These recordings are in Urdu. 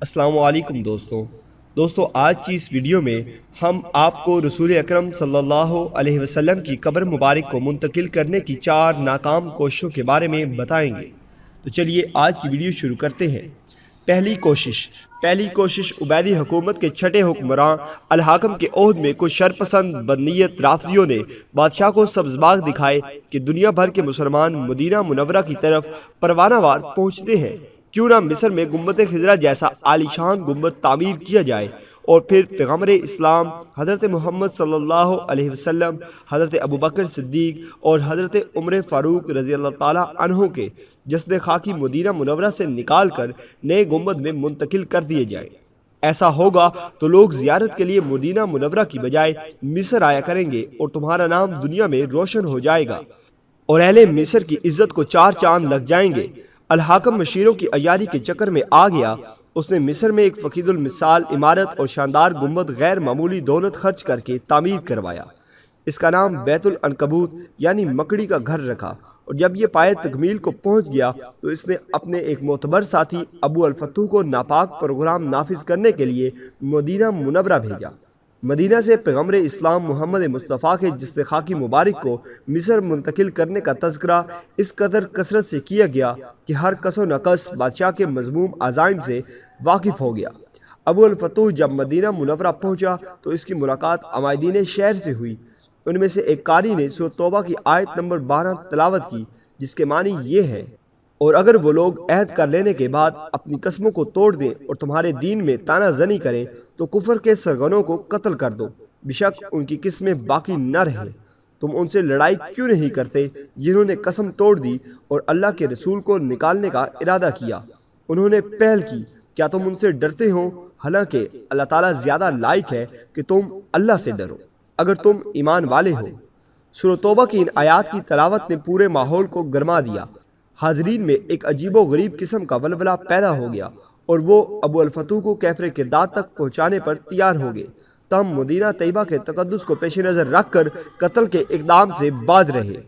السلام علیکم دوستوں آج کی اس ویڈیو میں ہم آپ کو رسول اکرم صلی اللہ علیہ وسلم کی قبر مبارک کو منتقل کرنے کی 4 ناکام کوششوں کے بارے میں بتائیں گے۔ تو چلیے آج کی ویڈیو شروع کرتے ہیں۔ پہلی کوشش عبیدی حکومت کے چھٹے حکمراں الحاکم کے عہد میں کچھ شرپسند بدنیت رافضیوں نے بادشاہ کو سبز باغ دکھائے کہ دنیا بھر کے مسلمان مدینہ منورہ کی طرف پروانہ وار پہنچتے ہیں، کیوں نہ مصر میں گنبد خضرا جیسا عالیشان گنبد تعمیر کیا جائے اور پھر پیغمبر اسلام حضرت محمد صلی اللہ علیہ وسلم، حضرت ابوبکر صدیق اور حضرت عمر فاروق رضی اللہ تعالیٰ عنہ کے جسد خاکی مدینہ منورہ سے نکال کر نئے گنبد میں منتقل کر دیے جائیں۔ ایسا ہوگا تو لوگ زیارت کے لیے مدینہ منورہ کی بجائے مصر آیا کریں گے اور تمہارا نام دنیا میں روشن ہو جائے گا اور اہل مصر کی عزت کو 4 چاند لگ جائیں گے۔ الحاکم مشیروں کی عیاری کے چکر میں آ گیا۔ اس نے مصر میں ایک فقید المثال عمارت اور شاندار گنبد غیر معمولی دولت خرچ کر کے تعمیر کروایا۔ اس کا نام بیت العنکبوت یعنی مکڑی کا گھر رکھا، اور جب یہ پائے تکمیل کو پہنچ گیا تو اس نے اپنے ایک معتبر ساتھی ابو الفتوح کو ناپاک پروگرام نافذ کرنے کے لیے مدینہ منورہ بھیجا۔ مدینہ سے پیغمبر اسلام محمد مصطفیٰ کے جسد خاکی مبارک کو مصر منتقل کرنے کا تذکرہ اس قدر کثرت سے کیا گیا کہ ہر کس و نقص بادشاہ کے مذموم عزائم سے واقف ہو گیا۔ ابو الفتوح جب مدینہ منورہ پہنچا تو اس کی ملاقات عمائدین شہر سے ہوئی۔ ان میں سے ایک قاری نے سورۃ توبہ کی آیت نمبر 12 تلاوت کی، جس کے معنی یہ ہے: اور اگر وہ لوگ عہد کر لینے کے بعد اپنی قسموں کو توڑ دیں اور تمہارے دین میں طعنہ زنی کریں تو کفر کے سرغنوں کو قتل کر دو، بے شک ان کی قسمیں باقی نہ رہیں۔ تم ان سے لڑائی کیوں نہیں کرتے جنہوں نے قسم توڑ دی اور اللہ کے رسول کو نکالنے کا ارادہ کیا؟ انہوں نے پہل کی، کیا تم ان سے ڈرتے ہو؟ حالانکہ اللہ تعالیٰ زیادہ لائق ہے کہ تم اللہ سے ڈرو اگر تم ایمان والے ہو۔ سورۃ توبہ کی ان آیات کی تلاوت نے پورے ماحول کو گرما دیا۔ حاضرین میں ایک عجیب و غریب قسم کا ولولہ پیدا ہو گیا اور وہ ابو الفتوح کو کیفر کردار تک پہنچانے پر تیار ہو گئے، تاہم مدینہ طیبہ کے تقدس کو پیش نظر رکھ کر قتل کے اقدام سے باز رہے۔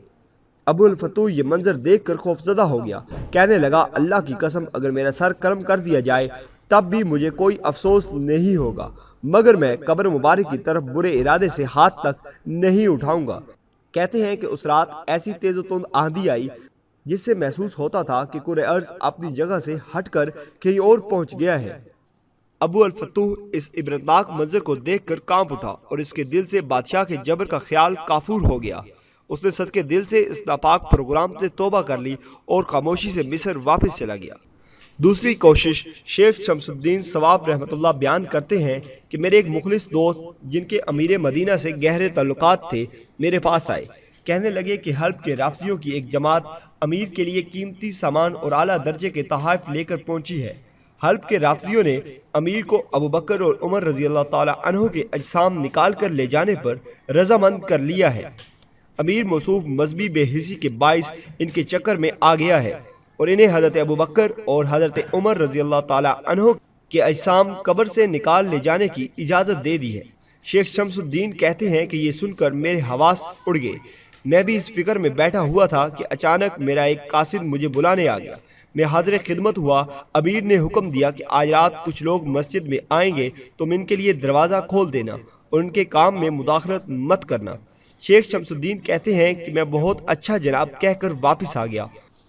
ابو الفتوح یہ منظر دیکھ کر خوفزدہ ہو گیا، کہنے لگا، اللہ کی قسم اگر میرا سر قلم کر دیا جائے تب بھی مجھے کوئی افسوس نہیں ہوگا، مگر میں قبر مبارک کی طرف برے ارادے سے ہاتھ تک نہیں اٹھاؤں گا۔ کہتے ہیں کہ اس رات ایسی تیز و تند آندھی آئی جس سے محسوس ہوتا تھا کہ کرۂ ارض اپنی جگہ سے ہٹ کر کہیں اور پہنچ گیا ہے۔ ابو الفتوح اس عبرتناک منظر کو دیکھ کر کانپ اٹھا اور اس کے دل سے بادشاہ کے جبر کا خیال کافور ہو گیا۔ اس نے صدقے دل سے اس ناپاک پروگرام سے توبہ کر لی اور خاموشی سے مصر واپس چلا گیا۔ دوسری کوشش شیخ شمس الدین ثواب رحمۃ اللہ بیان کرتے ہیں کہ میرے ایک مخلص دوست جن کے امیر مدینہ سے گہرے تعلقات تھے میرے پاس آئے، کہنے لگے کہ حلب کے رافضیوں کی ایک جماعت امیر کے لیے قیمتی سامان اور اعلیٰ درجے کے تحائف لے کر پہنچی ہے۔ حلب کے رافضیوں نے امیر کو ابوبکر اور عمر رضی اللہ تعالیٰ عنہ کے اجسام نکال کر لے جانے پر رضامند کر لیا ہے۔ امیر موصوف مذہبی بے حسی کے باعث ان کے چکر میں آ گیا ہے اور انہیں حضرت ابوبکر اور حضرت عمر رضی اللہ تعالیٰ عنہ کے اجسام قبر سے نکال لے جانے کی اجازت دے دی ہے۔ شیخ شمس الدین کہتے ہیں کہ یہ سن کر میرے حواس اڑ گئے۔ میں بھی اس فکر میں بیٹھا ہوا تھا کہ اچانک میرا ایک قاصد مجھے بلانے آ گیا۔ میں حاضر خدمت ہوا۔ امیر نے حکم دیا کہ آج رات کچھ لوگ مسجد میں آئیں گے، تم ان کے لیے دروازہ کھول دینا اور ان کے کام میں مداخلت مت کرنا۔ شیخ شمس الدین کہتے ہیں کہ میں بہت اچھا جناب کہہ کر واپس آ گیا،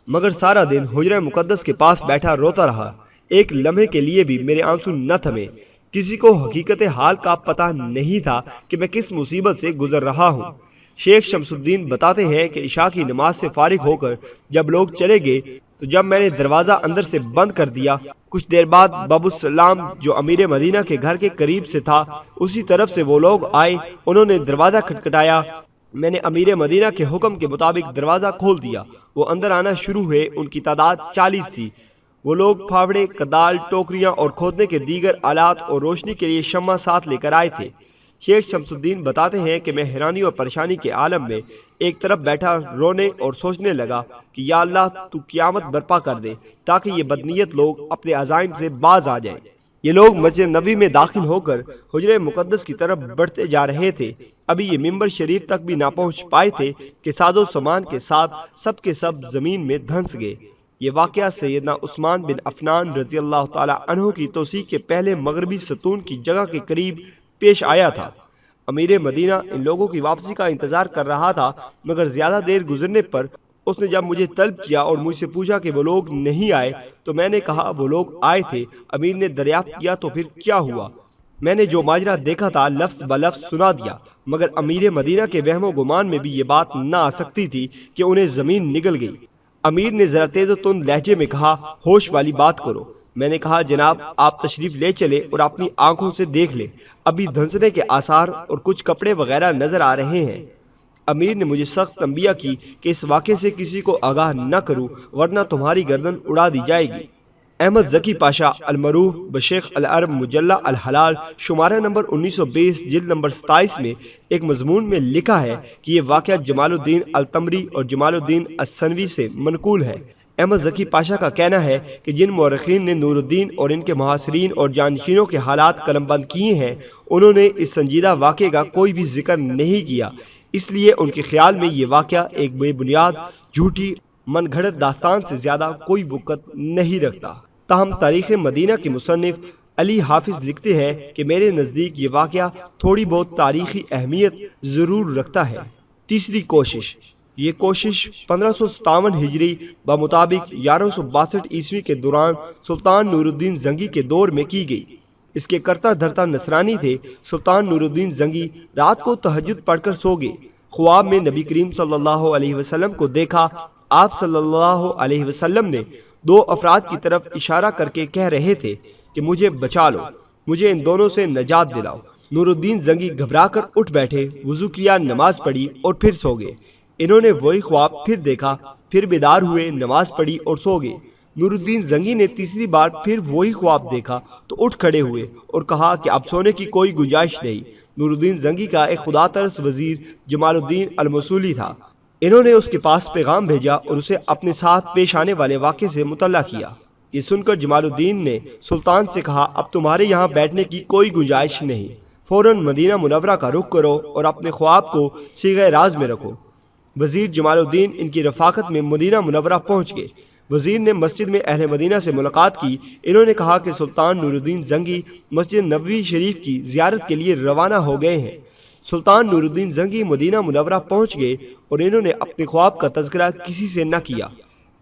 مگر سارا دن حجرہ مقدس کے پاس بیٹھا روتا رہا۔ ایک لمحے کے لیے بھی میرے آنسو نہ تھمے۔ کسی کو حقیقت حال کا پتہ نہیں تھا کہ میں کس مصیبت سے گزر رہا ہوں۔ شیخ شمس الدین بتاتے ہیں کہ عشاء کی نماز سے فارغ ہو کر جب لوگ چلے گئے تو جب میں نے دروازہ اندر سے بند کر دیا، کچھ دیر بعد باب السلام جو امیر مدینہ کے گھر کے قریب سے تھا اسی طرف سے وہ لوگ آئے۔ انہوں نے دروازہ کھٹکھٹایا۔ میں نے امیر مدینہ کے حکم کے مطابق دروازہ کھول دیا۔ وہ اندر آنا شروع ہوئے۔ ان کی تعداد 40 تھی۔ وہ لوگ پھاوڑے، کدال، ٹوکریاں اور کھودنے کے دیگر آلات اور روشنی کے لیے شمع ساتھ لے کر آئے تھے۔ شیخ شمس الدین بتاتے ہیں کہ میں حیرانی اور پریشانی کے عالم میں ایک طرف بیٹھا رونے اور سوچنے لگا کہ یا اللہ تو قیامت برپا کر دے تاکہ یہ بدنیت لوگ اپنے عزائم سے باز آ جائیں۔ یہ لوگ مسجد نبوی میں داخل ہو کر حجرہ مقدس کی طرف بڑھتے جا رہے تھے۔ ابھی یہ منبر شریف تک بھی نہ پہنچ پائے تھے کہ ساز و سامان کے ساتھ سب کے سب زمین میں دھنس گئے۔ یہ واقعہ سیدنا عثمان بن عفان رضی اللہ تعالی عنہ کی توسیع کے پہلے مغربی ستون کی جگہ کے قریب پیش آیا تھا۔ امیر مدینہ ان لوگوں کی واپسی کا انتظار کر رہا تھا، مگر زیادہ دیر گزرنے پر اس نے جب مجھے طلب کیا اور مجھ سے پوچھا کہ وہ لوگ نہیں آئے تو میں نے کہا وہ لوگ آئے تھے۔ امیر نے دریافت کیا تو پھر کیا ہوا؟ میں نے جو ماجرا دیکھا تھا لفظ بلفظ سنا دیا، مگر امیر مدینہ کے وہم و گمان میں بھی یہ بات نہ آ سکتی تھی کہ انہیں زمین نگل گئی۔ امیر نے ذرا تیز و تند لہجے میں کہا، ہوش والی بات کرو۔ میں نے کہا جناب آپ تشریف لے چلے اور اپنی آنکھوں سے دیکھ لیں، ابھی دھنسنے کے آثار اور کچھ کپڑے وغیرہ نظر آ رہے ہیں۔ امیر نے مجھے سخت تنبیہ کی کہ اس واقعے سے کسی کو آگاہ نہ کروں ورنہ تمہاری گردن اڑا دی جائے گی۔ احمد ذکی پاشا المعروف بشیخ العرب مجلہ الحلال شمارہ نمبر 1920 جلد نمبر 27 میں ایک مضمون میں لکھا ہے کہ یہ واقعہ جمال الدین التمری اور جمال الدین السنوی سے منقول ہے۔ احمد ذکی پاشا کا کہنا ہے کہ جن مورخین نے نور الدین اور ان کے معاصرین اور جانشینوں کے حالات قلم بند کیے ہیں انہوں نے اس سنجیدہ واقعے کا کوئی بھی ذکر نہیں کیا، اس لیے ان کے خیال میں یہ واقعہ ایک بے بنیاد جھوٹی من گھڑت داستان سے زیادہ کوئی وقت نہیں رکھتا۔ تاہم تاریخ مدینہ کے مصنف علی حافظ لکھتے ہیں کہ میرے نزدیک یہ واقعہ تھوڑی بہت تاریخی اہمیت ضرور رکھتا ہے۔ تیسری کوشش، یہ کوشش 1557 ہجری بمطابق 1162 عیسوی کے دوران سلطان نور الدین زنگی کے دور میں کی گئی۔ اس کے کرتا دھرتا نصرانی تھے۔ سلطان نور الدین زنگی رات کو تہجد پڑھ کر سو گئے۔ خواب میں نبی کریم صلی اللہ علیہ وسلم کو دیکھا۔ آپ صلی اللہ علیہ وسلم نے دو افراد کی طرف اشارہ کر کے کہہ رہے تھے کہ مجھے بچا لو، مجھے ان دونوں سے نجات دلاؤ۔ نور الدین زنگی گھبرا کر اٹھ بیٹھے، وضو کیا، نماز پڑھی اور پھر سو گئے۔ انہوں نے وہی خواب پھر دیکھا، پھر بیدار ہوئے، نماز پڑھی اور سو گئے۔ نور الدین زنگی نے تیسری بار پھر وہی خواب دیکھا تو اٹھ کھڑے ہوئے اور کہا کہ اب سونے کی کوئی گنجائش نہیں۔ نور الدین زنگی کا ایک خدا ترس وزیر جمال الدین الموصولی تھا۔ انہوں نے اس کے پاس پیغام بھیجا اور اسے اپنے ساتھ پیش آنے والے واقعے سے مطلع کیا۔ یہ سن کر جمال الدین نے سلطان سے کہا اب تمہارے یہاں بیٹھنے کی کوئی گنجائش نہیں، فوراً مدینہ منورہ کا رخ کرو اور اپنے خواب کو صیغہ راز میں رکھو۔ وزیر جمال الدین ان کی رفاقت میں مدینہ منورہ پہنچ گئے۔ وزیر نے مسجد میں اہل مدینہ سے ملاقات کی۔ انہوں نے کہا کہ سلطان نور الدین زنگی مسجد نبوی شریف کی زیارت کے لیے روانہ ہو گئے ہیں۔ سلطان نور الدین زنگی مدینہ منورہ پہنچ گئے اور انہوں نے اپنے خواب کا تذکرہ کسی سے نہ کیا۔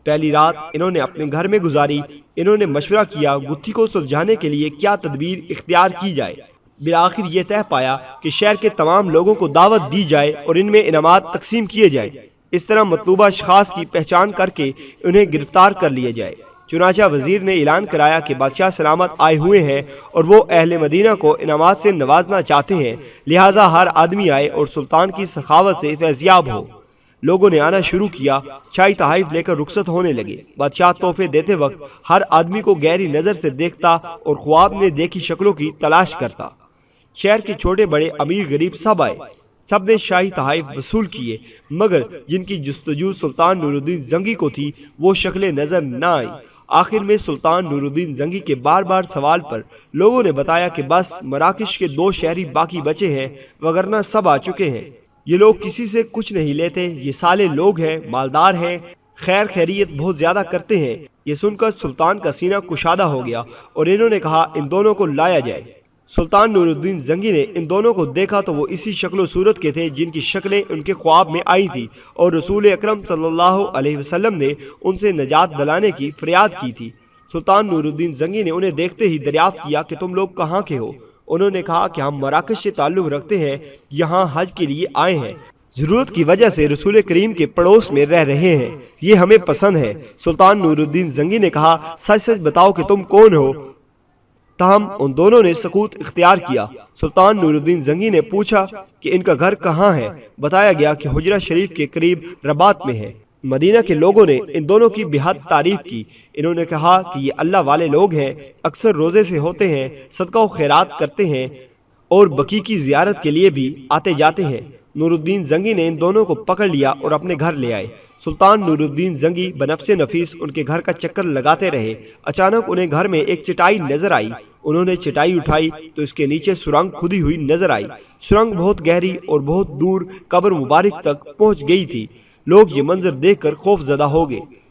پہلی رات انہوں نے اپنے گھر میں گزاری۔ انہوں نے مشورہ کیا گتھی کو سلجھانے کے لیے کیا تدبیر اختیار کی جائے۔ بالآخر یہ طے پایا کہ شہر کے تمام لوگوں کو دعوت دی جائے اور ان میں انعامات تقسیم کیے جائیں۔ اس طرح مطلوبہ اشخاص کی پہچان کر کے انہیں گرفتار کر لیا جائے۔ چنانچہ وزیر نے اعلان کرایا کہ بادشاہ سلامت آئے ہوئے ہیں اور وہ اہل مدینہ کو انعامات سے نوازنا چاہتے ہیں، لہٰذا ہر آدمی آئے اور سلطان کی سخاوت سے فیضیاب ہو۔ لوگوں نے آنا شروع کیا، شاہی تحائف لے کر رخصت ہونے لگے۔ بادشاہ تحفے دیتے وقت ہر آدمی کو گہری نظر سے دیکھتا اور خواب میں دیکھی شکلوں کی تلاش کرتا۔ شہر کے چھوٹے بڑے امیر غریب سب آئے، سب نے شاہی تحائف وصول کیے، مگر جن کی جستجو سلطان نور الدین زنگی کو تھی وہ شکلیں نظر نہ آئیں۔ آخر میں سلطان نور الدین زنگی کے بار بار سوال پر لوگوں نے بتایا کہ بس مراکش کے 2 شہری باقی بچے ہیں، وگرنہ سب آ چکے ہیں۔ یہ لوگ کسی سے کچھ نہیں لیتے، یہ سالے لوگ ہیں، مالدار ہیں، خیر خیریت بہت زیادہ کرتے ہیں۔ یہ سن کر سلطان کا سینہ کشادہ ہو گیا اور انہوں نے کہا ان دونوں کو لایا جائے۔ سلطان نور الدین زنگی نے ان دونوں کو دیکھا تو وہ اسی شکل و صورت کے تھے جن کی شکلیں ان کے خواب میں آئی تھی اور رسول اکرم صلی اللہ علیہ وسلم نے ان سے نجات دلانے کی فریاد کی تھی۔ سلطان نور الدین زنگی نے انہیں دیکھتے ہی دریافت کیا کہ تم لوگ کہاں کے ہو؟ انہوں نے کہا کہ ہم مراکش سے تعلق رکھتے ہیں، یہاں حج کے لیے آئے ہیں، ضرورت کی وجہ سے رسول کریم کے پڑوس میں رہ رہے ہیں، یہ ہمیں پسند ہے۔ سلطان نور الدین زنگی نے کہا سچ سچ بتاؤ کہ تم کون ہو؟ تاہم ان دونوں نے سکوت اختیار کیا۔ سلطان نور الدین زنگی نے پوچھا کہ ان کا گھر کہاں ہے؟ بتایا گیا کہ حجرہ شریف کے قریب رباط میں ہے۔ مدینہ کے لوگوں نے ان دونوں کی بے حد تعریف کی۔ انہوں نے کہا کہ یہ اللہ والے لوگ ہیں، اکثر روزے سے ہوتے ہیں، صدقہ و خیرات کرتے ہیں اور بقی کی زیارت کے لیے بھی آتے جاتے ہیں۔ نور الدین زنگی نے ان دونوں کو پکڑ لیا اور اپنے گھر لے آئے۔ سلطان نور الدین زنگی بنفس نفیس ان کے گھر کا چکر لگاتے رہے۔ اچانک انہیں گھر میں ایک چٹائی نظر آئی۔ انہوں نے چٹائی اٹھائی تو اس کے نیچے سرنگ کھدی ہوئی نظر آئی۔ سرنگ بہت گہری اور بہت دور قبر مبارک تک پہنچ گئی تھی۔ لوگ یہ منظر دیکھ کر خوف زدہ ہو گئے۔